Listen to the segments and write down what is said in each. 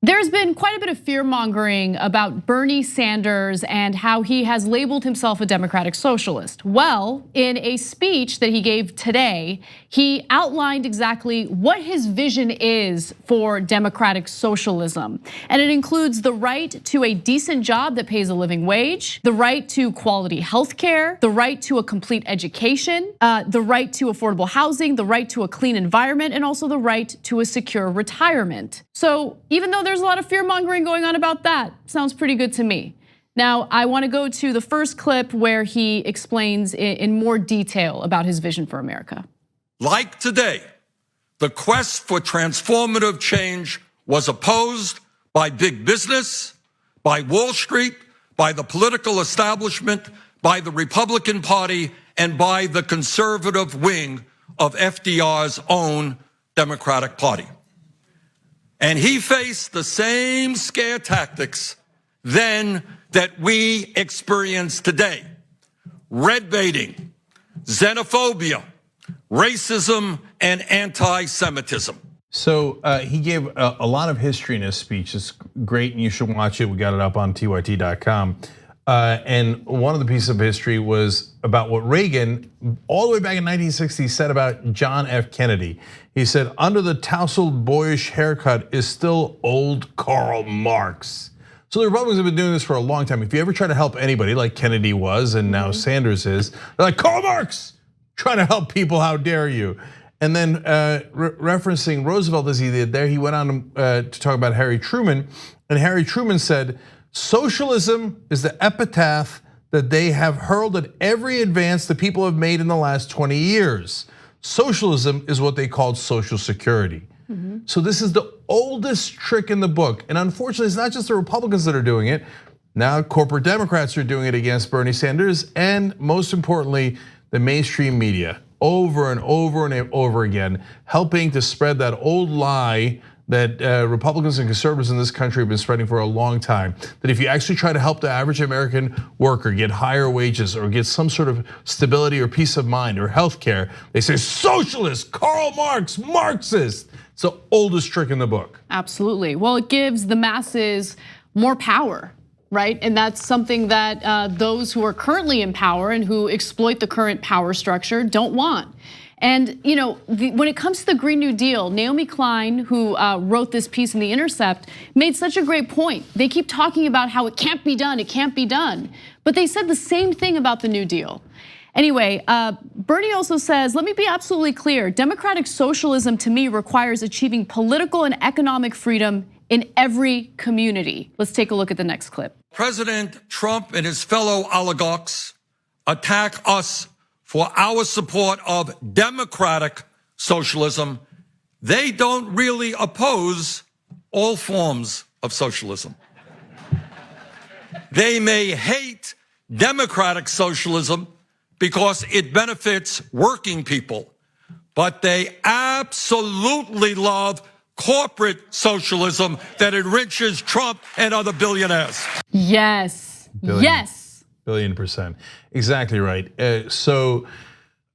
There's been quite a bit of fear-mongering about Bernie Sanders and how he has labeled himself a democratic socialist. Well, in a speech that he gave today, he outlined exactly what his vision is for democratic socialism. And it includes the right to a decent job that pays a living wage, the right to quality health care, the right to a complete education, the right to affordable housing, the right to a clean environment, and also the right to a secure retirement. So even though there's a lot of fear mongering going on about that, sounds pretty good to me. Now, I want to go to the first clip where he explains in more detail about his vision for America. Like today, the quest for transformative change was opposed by big business, by Wall Street, by the political establishment, by the Republican Party, and by the conservative wing of FDR's own Democratic Party. And he faced the same scare tactics then that we experience today. Red baiting, xenophobia, racism, and anti-Semitism. So he gave a lot of history in his speech. It's great and you should watch it. We got it up on tyt.com. And one of the pieces of history was about what Reagan, all the way back in 1960, said about John F. Kennedy. He said, under the tousled boyish haircut is still old Karl Marx. So the Republicans have been doing this for a long time. If you ever try to help anybody like Kennedy was and now Sanders is, they're like, Karl Marx, trying to help people, how dare you? And then referencing Roosevelt as he did there, he went on to talk about Harry Truman. And Harry Truman said, socialism is the epitaph that they have hurled at every advance the people have made in the last 20 years. Socialism is what they called social security. So this is the oldest trick in the book. And unfortunately, it's not just the Republicans that are doing it. Now corporate Democrats are doing it against Bernie Sanders, and most importantly, the mainstream media, over and over and over again, helping to spread that old lie that Republicans and conservatives in this country have been spreading for a long time, that if you actually try to help the average American worker get higher wages or get some sort of stability or peace of mind or health care, they say socialist, Karl Marx, Marxist. It's the oldest trick in the book. Absolutely. Well, it gives the masses more power, right? And that's something that those who are currently in power and who exploit the current power structure don't want. And when it comes to the Green New Deal, Naomi Klein, who wrote this piece in The Intercept, made such a great point. They keep talking about how it can't be done, it can't be done. But they said the same thing about the New Deal. Anyway, Bernie also says, let me be absolutely clear, democratic socialism to me requires achieving political and economic freedom in every community. Let's take a look at the next clip. President Trump and his fellow oligarchs attack us for our support of democratic socialism. They don't really oppose all forms of socialism. They may hate democratic socialism because it benefits working people, but they absolutely love corporate socialism that enriches Trump and other billionaires. Yes, yes. Billion%, exactly right. So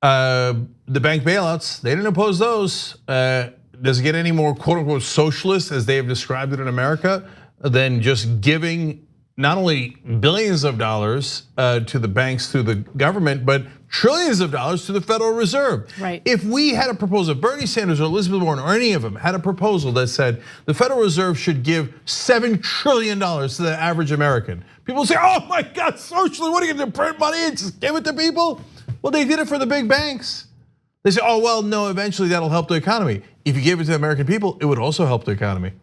the bank bailouts, they didn't oppose those. Does it get any more quote unquote socialist as they have described it in America than just giving not only billions of dollars to the banks through the government, but trillions of dollars to the Federal Reserve? Right. If we had a proposal, Bernie Sanders or Elizabeth Warren or any of them had a proposal that said the Federal Reserve should give $7 trillion to the average American, people would say, oh my God, socially, what are you gonna do, print money and just give it to people? Well, they did it for the big banks. They say, oh, well, no, eventually that'll help the economy. If you gave it to the American people, it would also help the economy,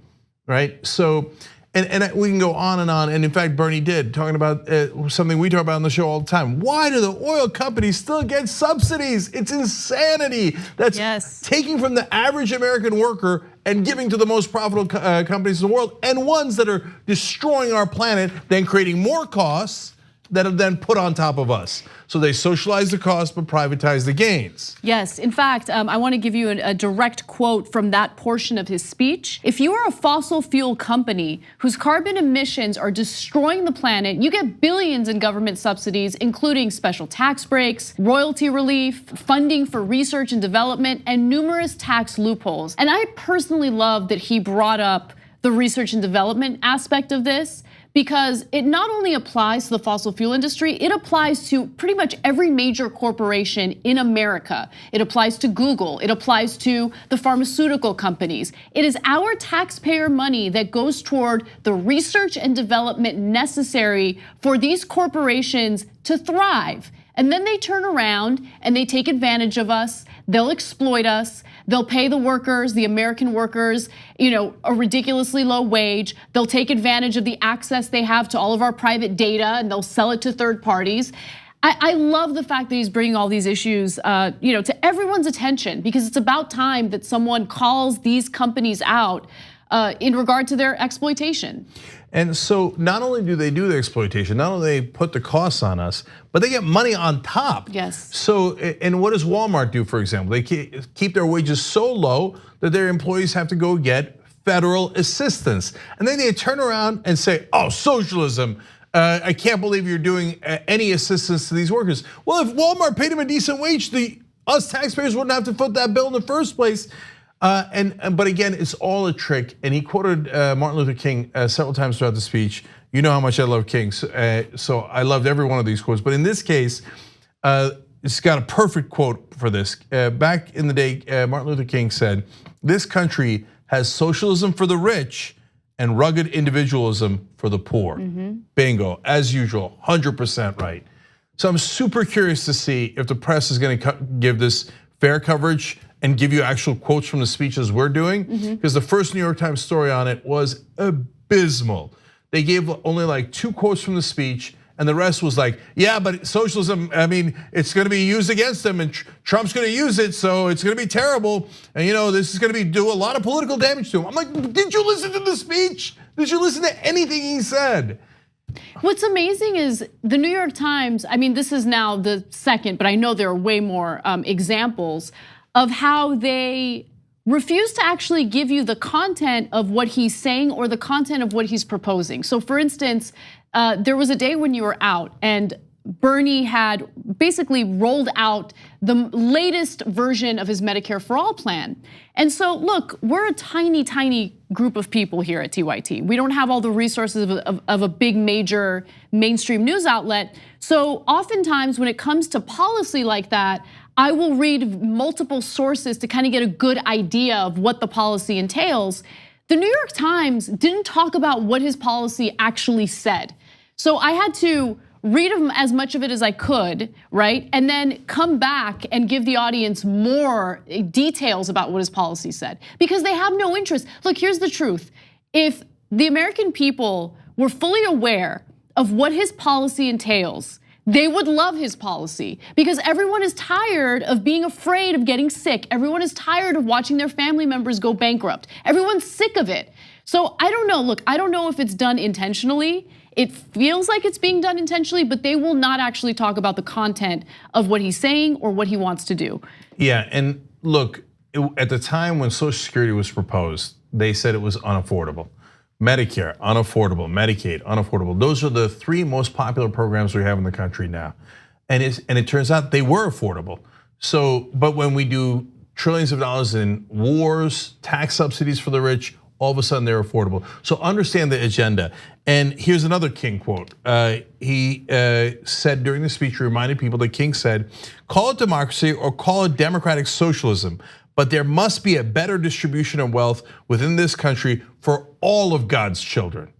right? So, and we can go on, and in fact, Bernie did, talking about something we talk about on the show all the time. Why do the oil companies still get subsidies? It's insanity. That's taking from the average American worker and giving to the most profitable companies in the world, and ones that are destroying our planet, then creating more costs that are then put on top of us. So they socialize the cost but privatize the gains. Yes, in fact, I want to give you a direct quote from that portion of his speech. If you are a fossil fuel company whose carbon emissions are destroying the planet, you get billions in government subsidies, including special tax breaks, royalty relief, funding for research and development, and numerous tax loopholes. And I personally love that he brought up the research and development aspect of this, because it not only applies to the fossil fuel industry, it applies to pretty much every major corporation in America. It applies to Google, it applies to the pharmaceutical companies. It is our taxpayer money that goes toward the research and development necessary for these corporations to thrive. And then they turn around and they take advantage of us, they'll exploit us, they'll pay the workers, the American workers, a ridiculously low wage. They'll take advantage of the access they have to all of our private data and they'll sell it to third parties. I love the fact that he's bringing all these issues to everyone's attention, because it's about time that someone calls these companies out in regard to their exploitation. And so not only do they do the exploitation, not only they put the costs on us, but they get money on top. Yes. So, and what does Walmart do, for example? They keep their wages so low that their employees have to go get federal assistance. And then they turn around and say, oh, socialism. I can't believe you're doing any assistance to these workers. Well, if Walmart paid them a decent wage, us taxpayers wouldn't have to foot that bill in the first place. But again, it's all a trick. And he quoted Martin Luther King several times throughout the speech. You know how much I love King, so I loved every one of these quotes. But in this case, it's got a perfect quote for this. Back in the day, Martin Luther King said, "This country has socialism for the rich and rugged individualism for the poor." Bingo, as usual, 100% right. So I'm super curious to see if the press is going to give this fair coverage and give you actual quotes from the speeches we're doing, because the first New York Times story on it was abysmal. They gave only like 2 quotes from the speech, and the rest was like, yeah, but socialism, I mean, it's gonna be used against them, and Trump's gonna use it, so it's gonna be terrible. And this is gonna do a lot of political damage to him. I'm like, did you listen to the speech? Did you listen to anything he said? What's amazing is the New York Times, I mean, this is now the second, but I know there are way more examples of how they refuse to actually give you the content of what he's saying or the content of what he's proposing. So for instance, there was a day when you were out and Bernie had basically rolled out the latest version of his Medicare for All plan. And so look, we're a tiny, tiny group of people here at TYT. We don't have all the resources of a big major mainstream news outlet. So oftentimes when it comes to policy like that, I will read multiple sources to kind of get a good idea of what the policy entails. The New York Times didn't talk about what his policy actually said. So I had to read as much of it as I could, right? And then come back and give the audience more details about what his policy said, because they have no interest. Look, here's the truth. If the American people were fully aware of what his policy entails, they would love his policy, because everyone is tired of being afraid of getting sick. Everyone is tired of watching their family members go bankrupt. Everyone's sick of it. So I don't know, look, I don't know if it's done intentionally. It feels like it's being done intentionally, but they will not actually talk about the content of what he's saying or what he wants to do. Yeah, and look, at the time when Social Security was proposed, they said it was unaffordable. Medicare, unaffordable. Medicaid, unaffordable. Those are the 3 most popular programs we have in the country now. And it turns out they were affordable. So, but when we do trillions of dollars in wars, tax subsidies for the rich, all of a sudden they're affordable. So understand the agenda. And here's another King quote. He said during the speech, he reminded people that King said, call it democracy or call it democratic socialism, but there must be a better distribution of wealth within this country for all of God's children,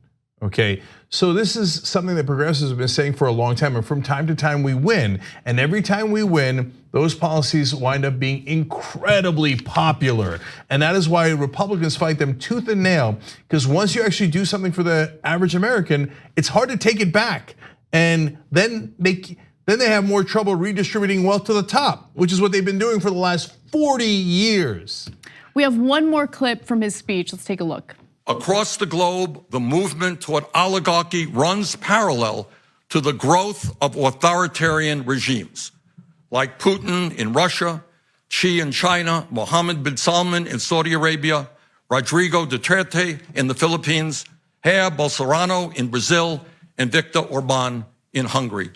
okay? So this is something that progressives have been saying for a long time, and from time to time we win. And every time we win, those policies wind up being incredibly popular. And that is why Republicans fight them tooth and nail, because once you actually do something for the average American, it's hard to take it back. And then they have more trouble redistributing wealth to the top, which is what they've been doing for the last 40 years. We have one more clip from his speech. Let's take a look. Across the globe, the movement toward oligarchy runs parallel to the growth of authoritarian regimes, like Putin in Russia, Xi in China, Mohammed bin Salman in Saudi Arabia, Rodrigo Duterte in the Philippines, Jair Bolsonaro in Brazil, and Viktor Orban in Hungary,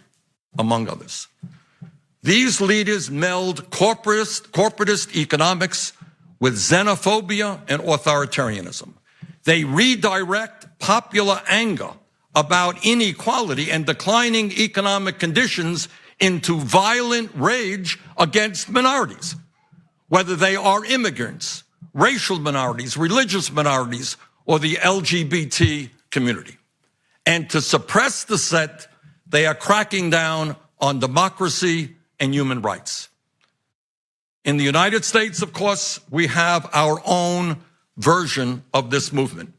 among others. These leaders meld corporatist economics with xenophobia and authoritarianism. They redirect popular anger about inequality and declining economic conditions into violent rage against minorities, whether they are immigrants, racial minorities, religious minorities, or the LGBT community. And to suppress dissent, they are cracking down on democracy and human rights. In the United States, of course, we have our own version of this movement,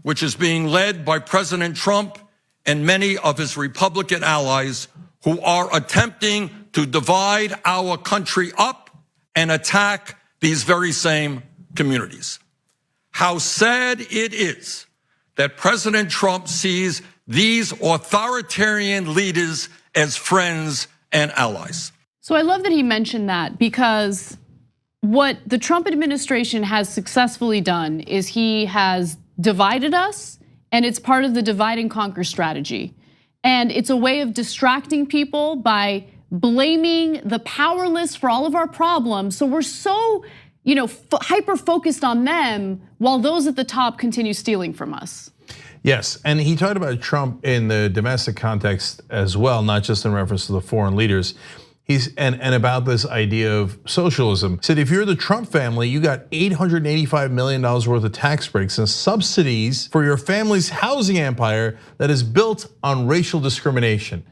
which is being led by President Trump and many of his Republican allies who are attempting to divide our country up and attack these very same communities. How sad it is that President Trump sees these authoritarian leaders as friends and allies. So I love that he mentioned that, because what the Trump administration has successfully done is he has divided us, and it's part of the divide and conquer strategy. And it's a way of distracting people by blaming the powerless for all of our problems. So we're so, hyper focused on them while those at the top continue stealing from us. Yes, and he talked about Trump in the domestic context as well, not just in reference to the foreign leaders. And about this idea of socialism. He said, if you're the Trump family, you got $885 million worth of tax breaks and subsidies for your family's housing empire that is built on racial discrimination.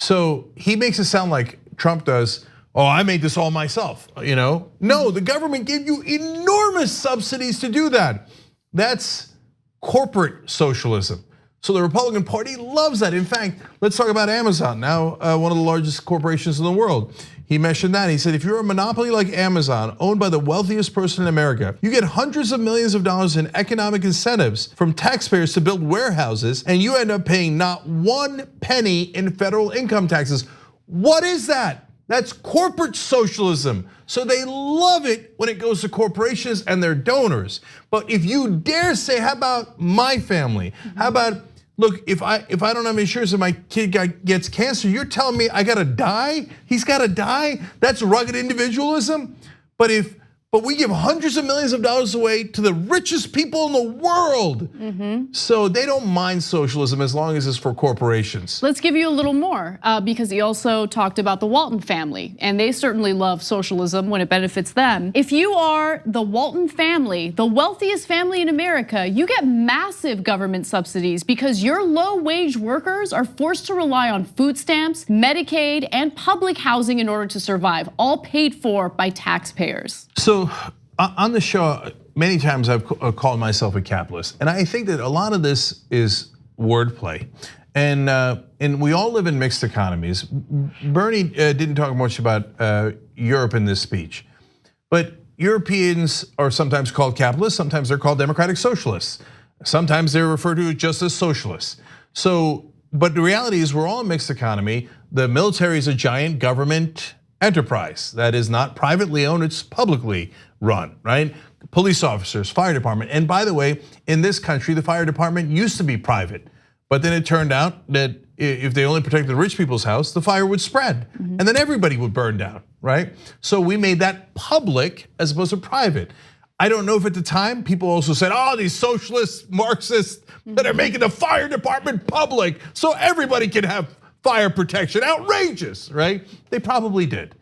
So he makes it sound like Trump does, oh, I made this all myself, No, the government gave you enormous subsidies to do that. That's corporate socialism. So the Republican Party loves that. In fact, let's talk about Amazon, now one of the largest corporations in the world. He mentioned that. He said, if you're a monopoly like Amazon, owned by the wealthiest person in America, you get hundreds of millions of dollars in economic incentives from taxpayers to build warehouses, and you end up paying not 1 penny in federal income taxes. What is that? That's corporate socialism. So they love it when it goes to corporations and their donors. But if you dare say, how about my family? How about, look, if I don't have insurance and my kid gets cancer, you're telling me I gotta die? He's gotta die? That's rugged individualism? But we give hundreds of millions of dollars away to the richest people in the world. So they don't mind socialism as long as it's for corporations. Let's give you a little more, because he also talked about the Walton family, and they certainly love socialism when it benefits them. If you are the Walton family, the wealthiest family in America, you get massive government subsidies because your low-wage workers are forced to rely on food stamps, Medicaid, and public housing in order to survive, all paid for by taxpayers. So on the show, many times I've called myself a capitalist, and I think that a lot of this is wordplay. And we all live in mixed economies. Bernie didn't talk much about Europe in this speech, but Europeans are sometimes called capitalists, sometimes they're called democratic socialists, sometimes they're referred to just as socialists. So, but the reality is we're all a mixed economy. The military is a giant government enterprise that is not privately owned, it's publicly run, right? Police officers, fire department. And by the way, in this country, the fire department used to be private, but then it turned out that if they only protected the rich people's house, the fire would spread and then everybody would burn down, right? So we made that public as opposed to private. I don't know if at the time people also said, oh, these socialists, Marxists that are making the fire department public so everybody can have fire protection, outrageous, right? They probably did,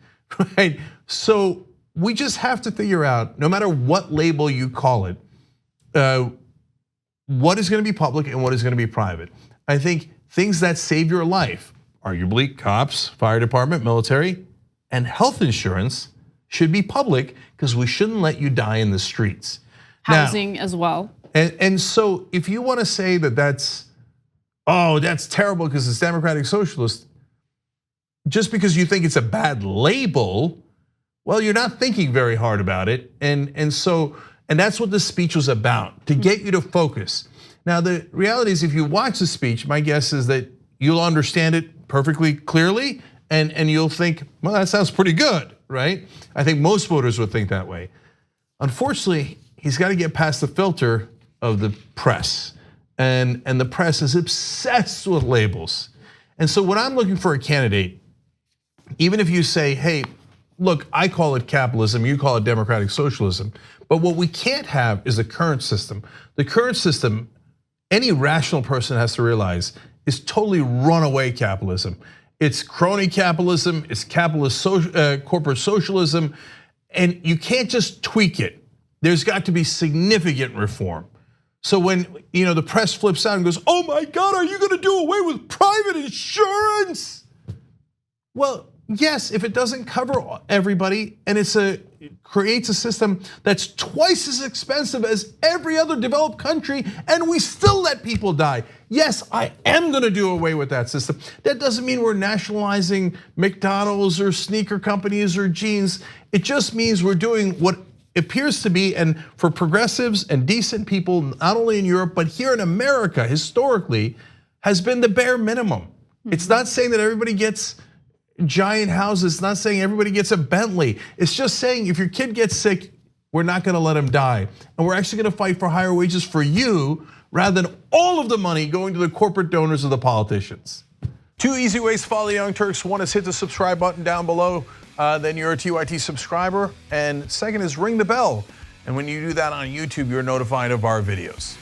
right? So we just have to figure out, no matter what label you call it, what is gonna be public and what is gonna be private. I think things that save your life, arguably cops, fire department, military, and health insurance should be public because we shouldn't let you die in the streets. Housing as well. And so if you wanna say that that's terrible because it's democratic socialist, just because you think it's a bad label, well, you're not thinking very hard about it. And that's what this speech was about, to get you to focus. Now, the reality is if you watch the speech, my guess is that you'll understand it perfectly clearly and you'll think, well, that sounds pretty good, right? I think most voters would think that way. Unfortunately, he's got to get past the filter of the press. And the press is obsessed with labels. And so when I'm looking for a candidate, even if you say, hey, look, I call it capitalism, you call it democratic socialism, But what we can't have is the current system. The current system, any rational person has to realize, is totally runaway capitalism. It's crony capitalism, it's capitalist corporate socialism, and you can't just tweak it. There's got to be significant reform. So when the press flips out and goes, "Oh my God, are you going to do away with private insurance?" Well, yes, if it doesn't cover everybody and it creates a system that's twice as expensive as every other developed country, and we still let people die. Yes, I am going to do away with that system. That doesn't mean we're nationalizing McDonald's or sneaker companies or jeans. It just means we're doing what appears to be, and for progressives and decent people, not only in Europe, but here in America, historically, has been the bare minimum. It's not saying that everybody gets giant houses. It's not saying everybody gets a Bentley. It's just saying if your kid gets sick, we're not gonna let him die. And we're actually gonna fight for higher wages for you rather than all of the money going to the corporate donors of the politicians. 2 easy ways to follow the Young Turks. One is hit the subscribe button down below, then you're a TYT subscriber. And second is ring the bell. And when you do that on YouTube, you're notified of our videos.